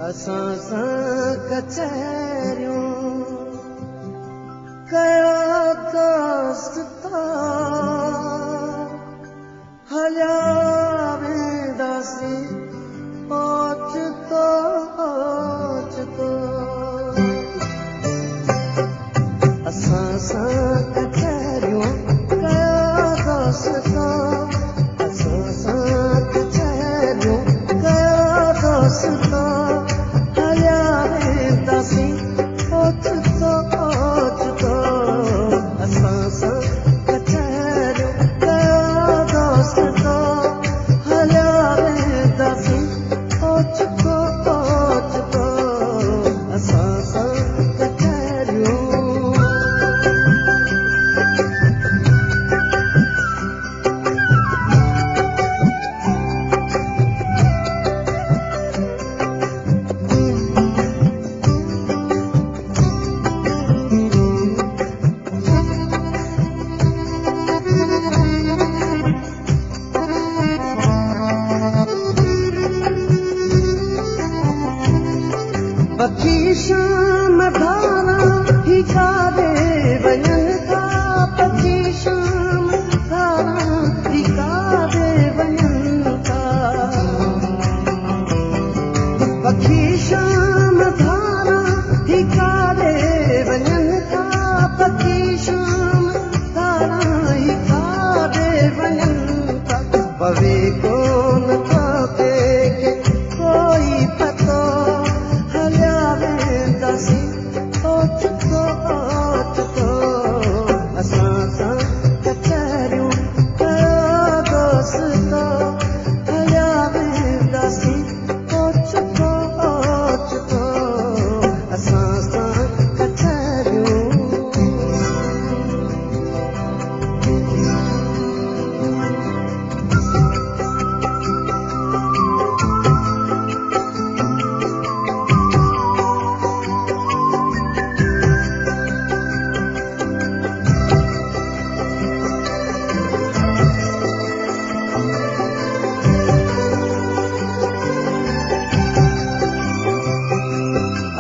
असां सां कचहरियूं कया दोस्ता हलिया वेंदासीं ओचितो ओचितो असां सां कचहरियूं कया दोस्ता असां सां कचहरियूं कया दोस्ता पखी शाम धारा ही कारे वञनि था पखी शाम धारा ही कारे वञनि था पखी शाम धारा ही कारे वञनि था पखी शाम धारा ही कारे वञनि था पवे कोन था के कोई पतो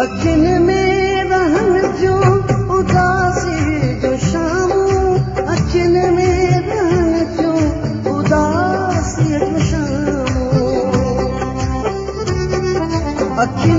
अखिन में रहन जो उदासी जो शामूं अखिन में रहन जो उदासी जो शामूं अखिन